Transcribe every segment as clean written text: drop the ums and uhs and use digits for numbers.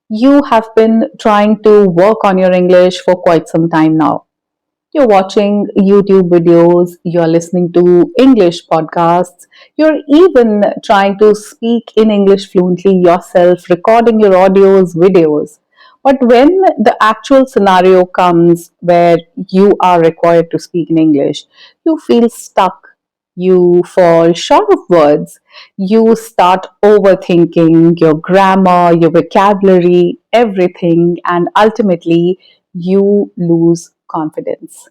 You have been trying to work on your English for quite some time now. You're watching YouTube videos, you're listening to English podcasts, you're even trying to speak in English fluently yourself, recording your audios, videos. But when the actual scenario comes where you are required to speak in English, you feel stuck. You fall short of words. You start overthinking your grammar, your vocabulary, everything, and ultimately you lose confidence.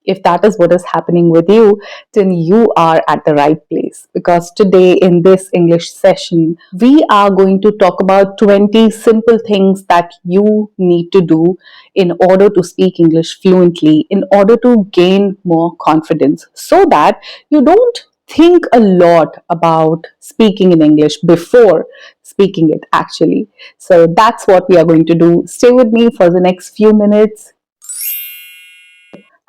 If that is what is happening with you, then you are at the right place. Because today, in this English session, we are going to talk about 20 simple things that you need to do in order to speak English fluently, in order to gain more confidence, so that you don't think a lot about speaking in English before speaking it actually. So that's what we are going to do. Stay with me for the next few minutes.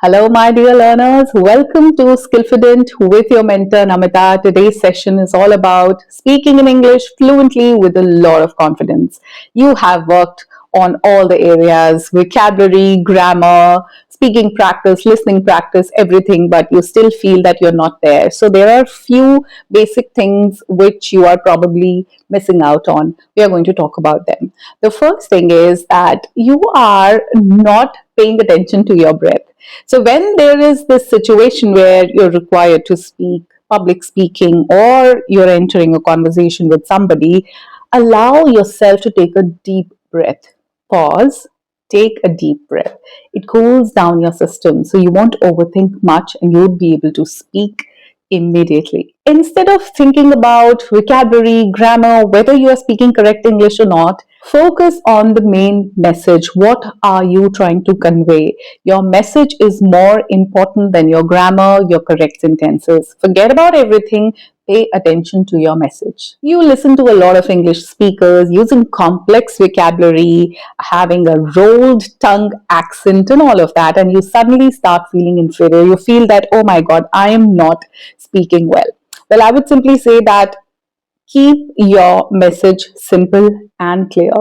Hello, my dear learners. Welcome to Skillfident with your mentor Namita. Today's session is all about speaking in English fluently with a lot of confidence. You have worked on all the areas: vocabulary, grammar, speaking practice, listening practice, everything, but you still feel that you're not there. So, there are few basic things which you are probably missing out on. We are going to talk about them. The first thing is that you are not paying attention to your breath. So when there is this situation where you're required to speak, public speaking, or you're entering a conversation with somebody, allow yourself to take a deep breath. Pause, take a deep breath. It cools down your system so you won't overthink much and you'll be able to speak immediately. Instead of thinking about vocabulary, grammar, whether you are speaking correct English or not, focus on the main message. What are you trying to convey? Your message is more important than your grammar, your correct sentences. Forget about everything. Pay attention to your message. You listen to a lot of English speakers using complex vocabulary, having a rolled tongue accent, and all of that, and you suddenly start feeling inferior. You feel that, oh my God, I am not speaking well. Well, I would simply say that keep your message simple and clear.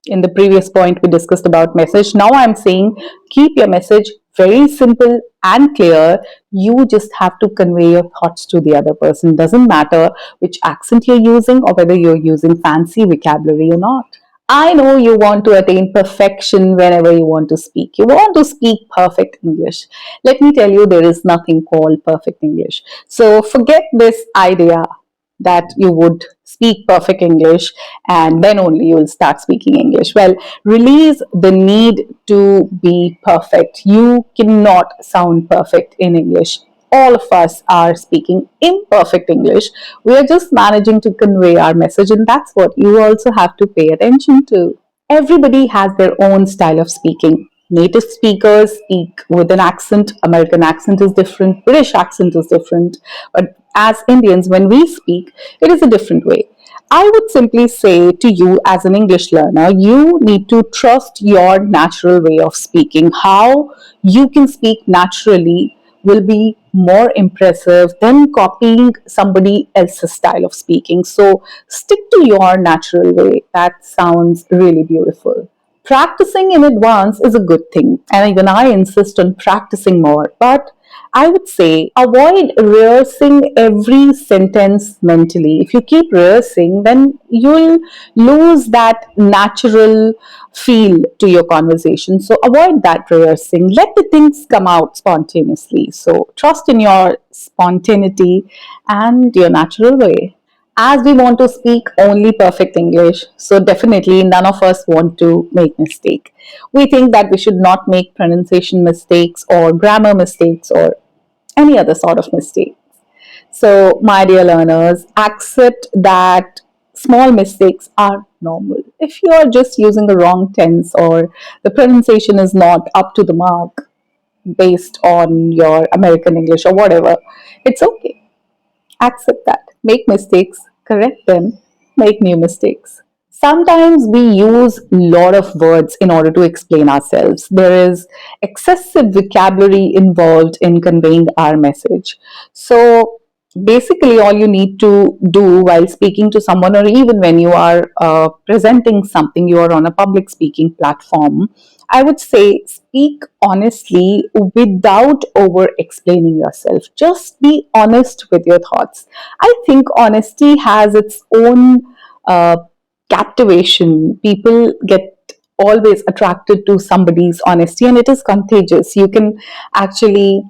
In the previous point, we discussed about message. Now I'm saying keep your message very simple and clear. You just have to convey your thoughts to the other person. Doesn't matter which accent you're using or whether you're using fancy vocabulary or not. I know you want to attain perfection whenever you want to speak. You want to speak perfect English. Let me tell you, there is nothing called perfect English. So forget this idea that you would speak perfect English and then only you will start speaking English. Well, release the need to be perfect. You cannot sound perfect in English. All of us are speaking imperfect English. We are just managing to convey our message, and that's what you also have to pay attention to. Everybody has their own style of speaking. Native speakers speak with an accent. American accent is different. British accent is different. But as Indians, when we speak, it is a different way. I would simply say to you as an English learner, you need to trust your natural way of speaking. How you can speak naturally will be more impressive than copying somebody else's style of speaking. So stick to your natural way. That sounds really beautiful. Practicing in advance is a good thing, and even I insist on practicing more. But I would say avoid rehearsing every sentence mentally. If you keep rehearsing, then you'll lose that natural feel to your conversation. So avoid that rehearsing. Let the things come out spontaneously. So trust in your spontaneity and your natural way. As we want to speak only perfect English, so definitely none of us want to make mistake. We think that we should not make pronunciation mistakes or grammar mistakes or any other sort of mistake. So, my dear learners, accept that small mistakes are normal. If you are just using the wrong tense or the pronunciation is not up to the mark based on your American English or whatever, it's okay. Accept that. Make mistakes, correct them, make new mistakes. Sometimes we use a lot of words in order to explain ourselves. There is excessive vocabulary involved in conveying our message. So Basically, all you need to do while speaking to someone, or even when you are presenting something, you are on a public speaking platform, I would say speak honestly without over explaining yourself. Just be honest with your thoughts. I think honesty has its own uh, captivation. People get always attracted to somebody's honesty, and it is contagious. You can actually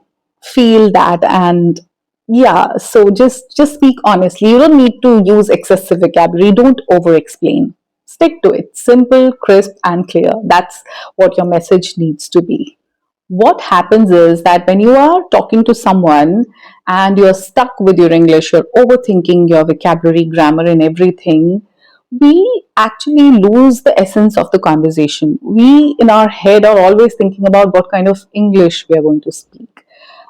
feel that. And yeah, so just speak honestly. You don't need to use excessive vocabulary. Don't over explain. Stick to it. Simple, crisp, and clear. That's what your message needs to be. What happens is that when you are talking to someone and you're stuck with your English, you're overthinking your vocabulary, grammar, and everything, we actually lose the essence of the conversation. We in our head are always thinking about what kind of English we are going to speak.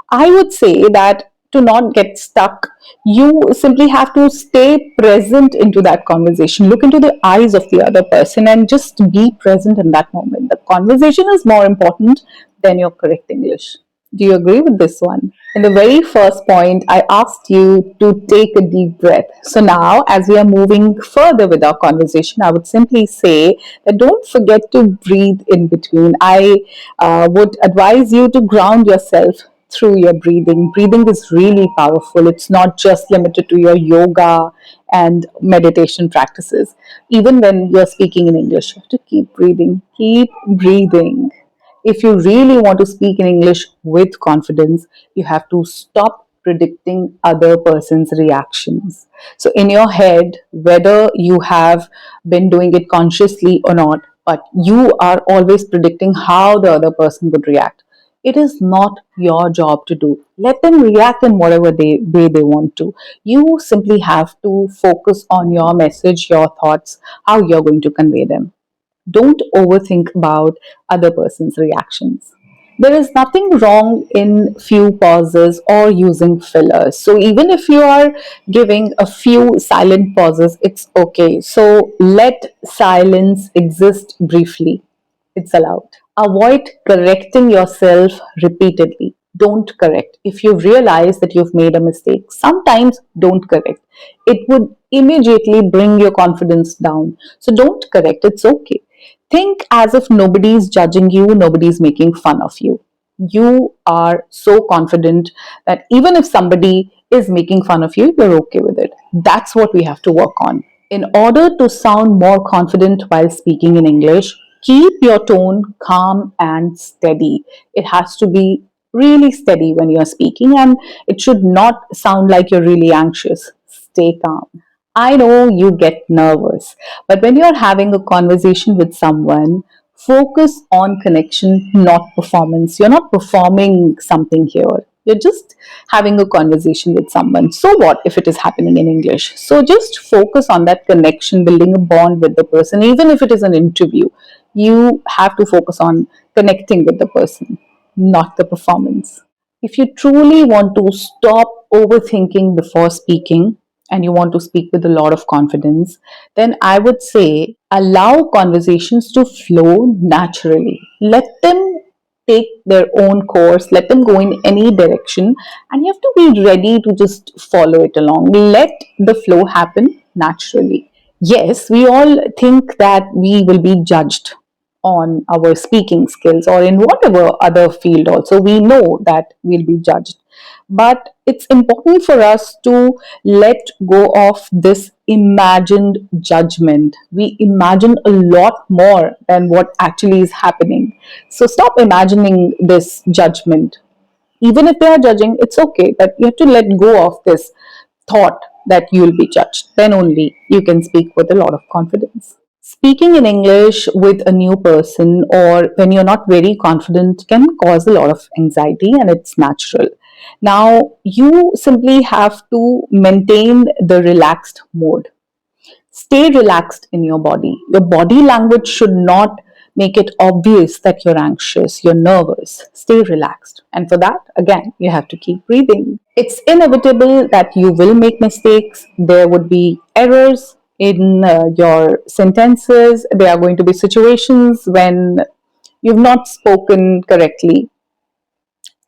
I would say that to not get stuck, you simply have to stay present into that conversation. Look into the eyes of the other person and just be present in that moment. The conversation is more important than your correct English. Do you agree with this one? In the very first point, I asked you to take a deep breath. So now, as we are moving further with our conversation, I would simply say that don't forget to breathe in between. I would advise you to ground yourself through your breathing. Breathing is really powerful. It's not just limited to your yoga and meditation practices. Even when you're speaking in English, you have to keep breathing. Keep breathing. If you really want to speak in English with confidence, you have to stop predicting other person's reactions. So, in your head, whether you have been doing it consciously or not, but you are always predicting how the other person would react. It is not your job to do. Let them react in whatever way they want to. You simply have to focus on your message, your thoughts, how you're going to convey them. Don't overthink about other person's reactions. There is nothing wrong in few pauses or using fillers. So even if you are giving a few silent pauses, it's okay. So let silence exist briefly. It's allowed. Avoid correcting yourself repeatedly. Don't correct. If you realize that you've made a mistake, sometimes don't correct. It would immediately bring your confidence down. So don't correct. It's okay. Think as if nobody's judging you, nobody's making fun of you. You are so confident that even if somebody is making fun of you, you're okay with it. That's what we have to work on. In order to sound more confident while speaking in English, keep your tone calm and steady. It has to be really steady when you're speaking, and it should not sound like you're really anxious. Stay calm. I know you get nervous, but when you're having a conversation with someone, focus on connection, not performance. You're not performing something here. You're just having a conversation with someone. So what if it is happening in English? So just focus on that connection, building a bond with the person. Even if it is an interview, you have to focus on connecting with the person, not the performance. If you truly want to stop overthinking before speaking and you want to speak with a lot of confidence, then I would say allow conversations to flow naturally. Let them take their own course, let them go in any direction, and you have to be ready to just follow it along. Let the flow happen naturally. Yes, we all think that we will be judged on our speaking skills or in whatever other field also. We know that we'll be judged. But it's important for us to let go of this imagined judgment. We imagine a lot more than what actually is happening. So stop imagining this judgment. Even if they are judging, it's okay, but you have to let go of this thought that you'll be judged. Then only you can speak with a lot of confidence. Speaking in English with a new person or when you're not very confident can cause a lot of anxiety, and it's natural. Now, you simply have to maintain the relaxed mode. Stay relaxed in your body. Your body language should not make it obvious that you're anxious, you're nervous. Stay relaxed. And for that, again, you have to keep breathing. It's inevitable that you will make mistakes. There would be errors in your sentences. There are going to be situations when you've not spoken correctly.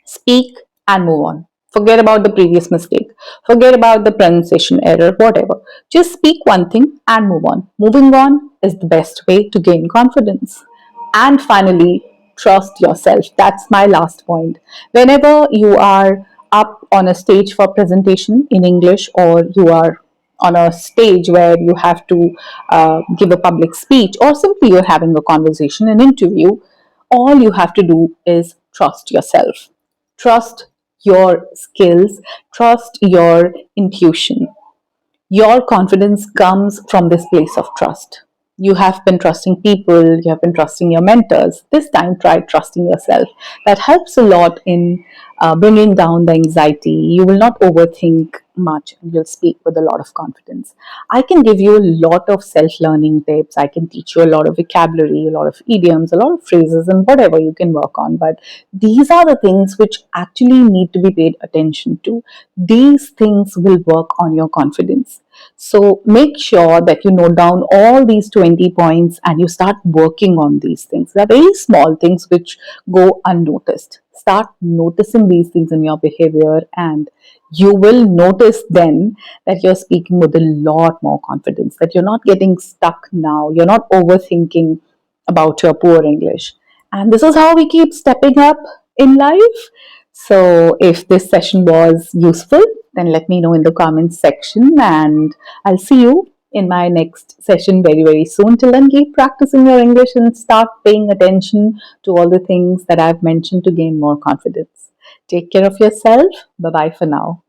Speak and move on. Forget about the previous mistake. Forget about the pronunciation error, whatever. Just speak one thing and move on. Moving on is the best way to gain confidence. And finally, trust yourself. That's my last point. Whenever you are up on a stage for presentation in English, or you are on a stage where you have to give a public speech, or simply you're having a conversation, an interview, all you have to do is trust yourself. Trust your skills, trust your intuition. Your confidence comes from this place of trust. You have been trusting people, you have been trusting your mentors. This time, try trusting yourself. That helps a lot in bringing down the anxiety. You will not overthink much and you'll speak with a lot of confidence. I can give you a lot of self learning tips. I can teach you a lot of vocabulary, a lot of idioms, a lot of phrases, and whatever you can work on. But these are the things which actually need to be paid attention to. These things will work on your confidence. So make sure that you note down all these 20 points and you start working on these things. They're very small things which go unnoticed. Start noticing these things in your behavior, and you will notice then that you're speaking with a lot more confidence, that you're not getting stuck now, you're not overthinking about your poor English. And this is how we keep stepping up in life. So, if this session was useful, then let me know in the comments section, and I'll see you in my next session very, very soon. Till then, keep practicing your English and start paying attention to all the things that I've mentioned to gain more confidence. Take care of yourself. Bye bye for now.